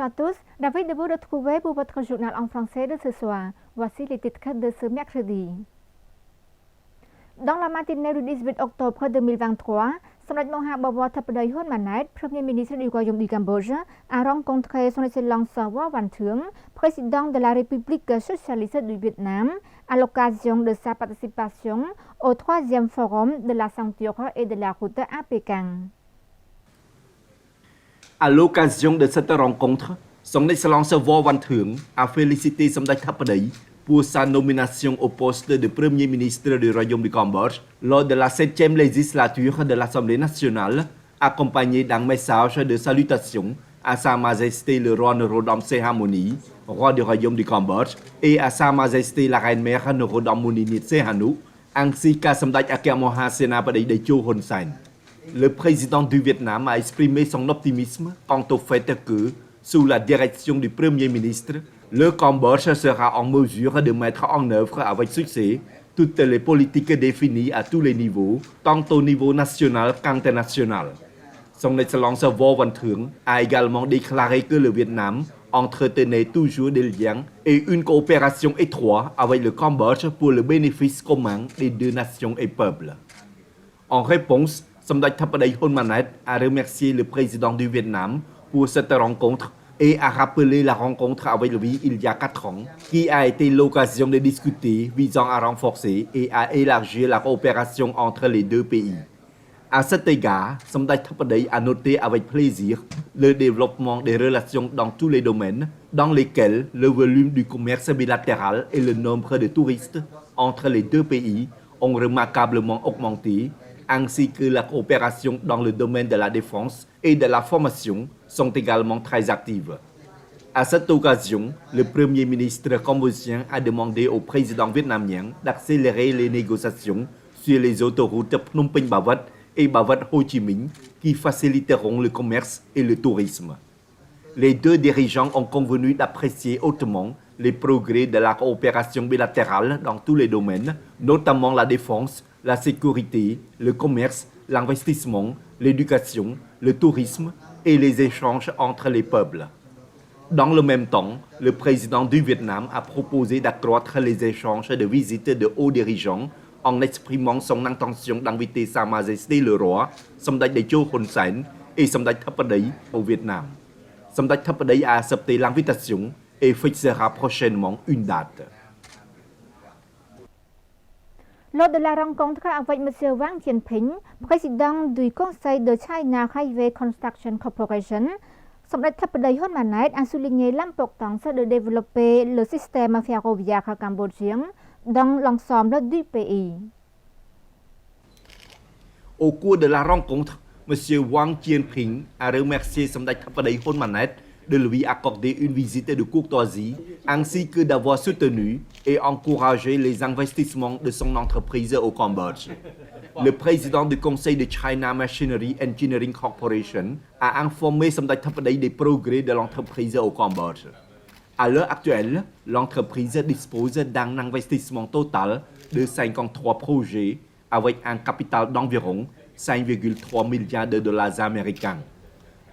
Bonsoir à tous, ravi de vous retrouver pour votre journal en français de ce soir. Voici les titres de ce mercredi. Dans la matinée du 18 octobre 2023, Samdech Maha Bawor Thappaday Hun Manet, Premier ministre du Royaume du Cambodge, a rencontré son excellence Vo Van Thuong, président de la République socialiste du Vietnam, à l'occasion de sa participation au 3e forum de la ceinture et de la route à Pékin. À l'occasion de cette rencontre, son Excellence Vo Van Thuong a félicité Samdech Thappaday pour sa nomination au poste de Premier ministre du Royaume du Cambodge lors de la 7e législature de l'Assemblée nationale, accompagné d'un message de salutation à Sa Majesté le roi Norodom Sihamoni, roi du Royaume du Cambodge, et à Sa Majesté la reine-mère Norodom Moninit Sihanouk, ainsi qu'à Samdech Akhya Sénapadei Techo Hun Sen. Le président du Vietnam a exprimé son optimisme quant au fait que, sous la direction du Premier ministre, le Cambodge sera en mesure de mettre en œuvre avec succès toutes les politiques définies à tous les niveaux, tant au niveau national qu'international. Son Excellence Vo Van Thuong a également déclaré que le Vietnam entretenait toujours des liens et une coopération étroite avec le Cambodge pour le bénéfice commun des deux nations et peuples. En réponse, Samdech Thappaday Hun Manet a remercié le président du Vietnam pour cette rencontre et a rappelé la rencontre avec lui il y a 4 ans, qui a été l'occasion de discuter visant à renforcer et à élargir la coopération entre les deux pays. À cet égard, Samdech Thappaday a noté avec plaisir le développement des relations dans tous les domaines, dans lesquels le volume du commerce bilatéral et le nombre de touristes entre les deux pays ont remarquablement augmenté, ainsi que la coopération dans le domaine de la défense et de la formation sont également très actives. À cette occasion, le Premier ministre cambodgien a demandé au président vietnamien d'accélérer les négociations sur les autoroutes Phnom Penh-Bavat et Bavat-Ho Chi Minh qui faciliteront le commerce et le tourisme. Les deux dirigeants ont convenu d'apprécier hautement les progrès de la coopération bilatérale dans tous les domaines, notamment la défense, la sécurité, le commerce, l'investissement, l'éducation, le tourisme et les échanges entre les peuples. Dans le même temps, le président du Vietnam a proposé d'accroître les échanges de visites de hauts dirigeants en exprimant son intention d'inviter Sa Majesté le roi, Samdech Techo Hun Sen et Samdech Thappaday au Vietnam. Samdech Thappaday a accepté l'invitation et fixera prochainement une date. Lors de la rencontre avec M. Wang Jianping, président du Conseil de China Highway Construction Corporation, Samdech Thappaday Hun Manet a souligné l'importance de développer le système ferroviaire cambodgien dans l'ensemble du pays. Au cours de la rencontre, M. Wang Jianping a remercié Samdech Thappaday Hun Manet de lui accorder une visite de courtoisie ainsi que d'avoir soutenu et encouragé les investissements de son entreprise au Cambodge. Le président du conseil de China Machinery Engineering Corporation a informé Samdech Thappaday des progrès de l'entreprise au Cambodge. À l'heure actuelle, l'entreprise dispose d'un investissement total de 53 projets avec un capital d'environ 5,3 milliards de dollars américains.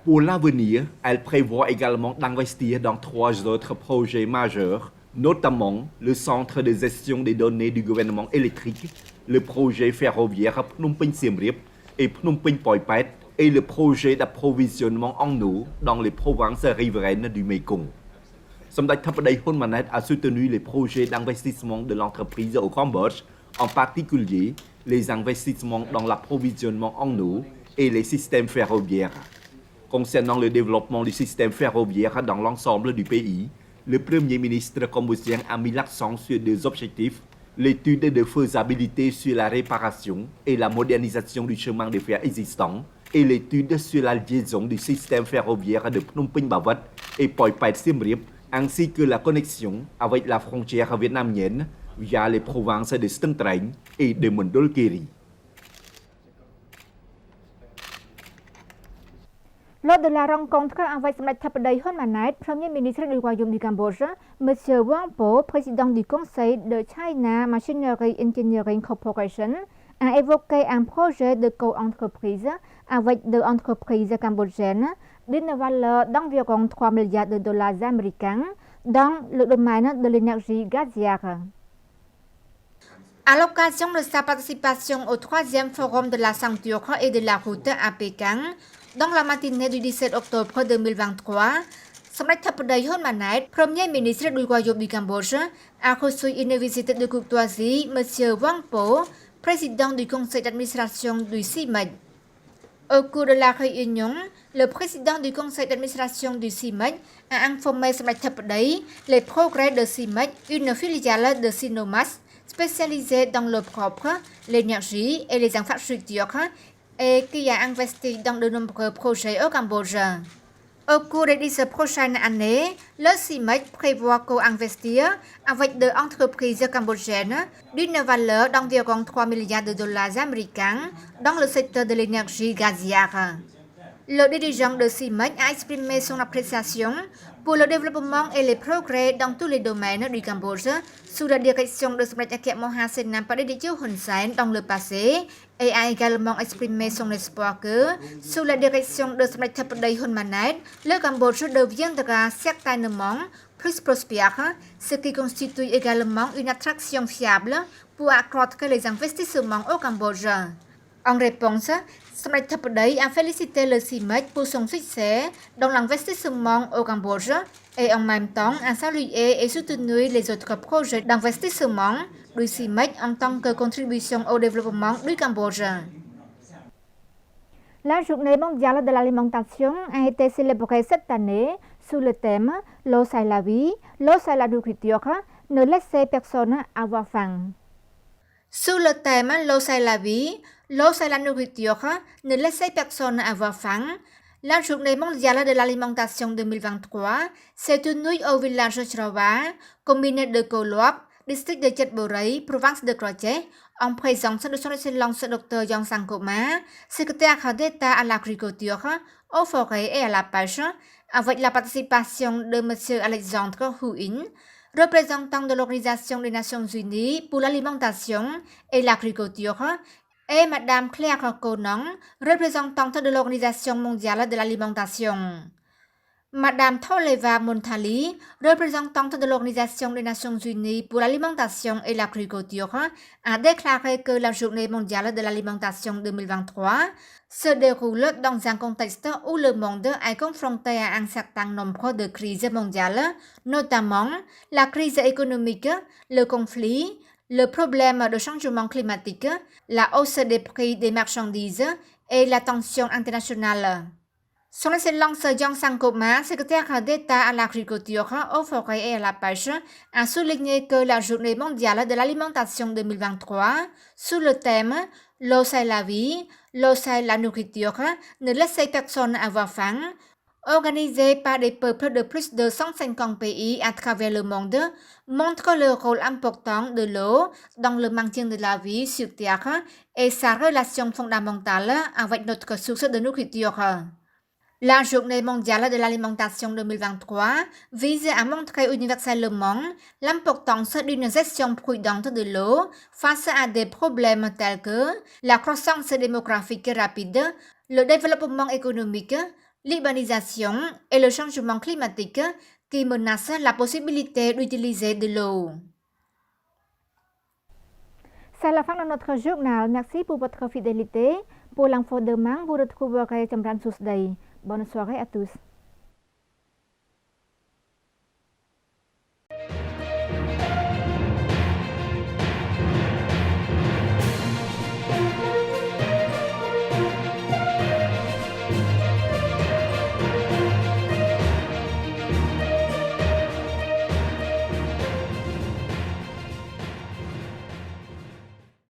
Pour l'avenir, elle prévoit également d'investir dans 3 autres projets majeurs, notamment le centre de gestion des données du gouvernement électrique, le projet ferroviaire Phnom Penh Siem Reap et Phnom Penh Poi Phet et le projet d'approvisionnement en eau dans les provinces riveraines du Mekong. Samdech Thappaday Hun Manet a soutenu les projets d'investissement de l'entreprise au Cambodge, en particulier les investissements dans l'approvisionnement en eau et les systèmes ferroviaires. Concernant le développement du système ferroviaire dans l'ensemble du pays, le Premier ministre cambodgien a mis l'accent sur 2 objectifs, l'étude de faisabilité sur la réparation et la modernisation du chemin de fer existant et l'étude sur la liaison du système ferroviaire de Phnom Penh-Bavat et Poi Phet Siem Reap, ainsi que la connexion avec la frontière vietnamienne via les provinces de Stung Treng et de Mondulkiri. Lors de la rencontre avec Samdech Thappaday Hun Manet, Premier ministre du Royaume du Cambodge, M. Wang Po, président du Conseil de China Machinery Engineering Corporation, a évoqué un projet de co-entreprise avec 2 entreprises cambodgiennes d'une valeur d'environ 3 milliards de dollars américains dans le domaine de l'énergie gazière. À l'occasion de sa participation au 3e forum de la ceinture et de la route à Pékin, dans la matinée du 17 octobre 2023, Samdech Thappaday Hun Manet, Premier ministre du Royaume du Cambodge, a reçu une visite de courtoisie M. Wang Po, président du conseil d'administration du CIMEC. Au cours de la réunion, le président du conseil d'administration du CIMEC a informé Samdech Thappaday les progrès de CIMEC, une filiale de Sinomas spécialisée dans l'eau propre, l'énergie et les infrastructures, et qui a investi dans de nombreux projets au Cambodge. Au cours des 10 prochaines années, le CIMEC prévoit co-investir avec deux entreprises cambodgiennes d'une valeur d'environ 3 milliards de dollars américains dans le secteur de l'énergie gazière. Le dirigeant de CIMEC a exprimé son appréciation pour le développement et les progrès dans tous les domaines du Cambodge sous la direction de Samdech Akhet Moha Senam Padiditio Hun Sen dans le passé et a également exprimé son espoir que, sous la direction de Samdech Thappaday Hun Manet, le Cambodge deviendra certainement plus prospère, ce qui constitue également une attraction fiable pour accroître les investissements au Cambodge. En réponse, Samdech Thappaday a félicité le CIMEC pour son succès dans l'investissement au Cambodge et en même temps a salué et soutenu les autres projets d'investissement du CIMEC en tant que contribution au développement du Cambodge. La journée mondiale de l'alimentation a été célébrée cette année sous le thème « L'eau c'est la vie, l'eau c'est la nourriture, ne laissez personne avoir faim ». Sous le thème « L'eau c'est la vie, l'eau c'est la nourriture, ne laissez personne avoir faim », la journée mondiale de l'alimentation 2023 s'est tenue au village Chrawa, combiné de Kolok, district de Chetburay, province de Kraché, en présence de son excellence Dr Yon Sankoma, secrétaire d'État à l'agriculture, aux forêts et à la pêche, avec la participation de M. Alexandre Huyn, représentant de l'Organisation des Nations Unies pour l'alimentation et l'agriculture, et Mme Claire Conan, représentante de l'Organisation mondiale de l'alimentation. Mme Tholeva Montali, représentante de l'Organisation des Nations Unies pour l'alimentation et l'agriculture, a déclaré que la Journée mondiale de l'alimentation 2023 se déroule dans un contexte où le monde est confronté à un certain nombre de crises mondiales, notamment la crise économique, le conflit, le problème de changement climatique, la hausse des prix des marchandises et la tension internationale. Son Excellence Yon Sankoma, secrétaire d'État à l'agriculture, aux forêts et à la pêche, a souligné que la Journée mondiale de l'alimentation 2023, sous le thème « L'eau c'est la vie, l'eau c'est la nourriture, ne laissez personne avoir faim », organisée par des peuples de plus de 150 pays à travers le monde, montre le rôle important de l'eau dans le maintien de la vie sur Terre et sa relation fondamentale avec notre source de nourriture. La Journée mondiale de l'alimentation 2023 vise à montrer universellement l'importance d'une gestion prudente de l'eau face à des problèmes tels que la croissance démographique rapide, le développement économique, l'urbanisation et le changement climatique qui menacent la possibilité d'utiliser de l'eau. C'est la fin de notre journal. Merci pour votre fidélité. Pour l'info demain, vous retrouverez Chamran Susday. Bonne soirée à tous.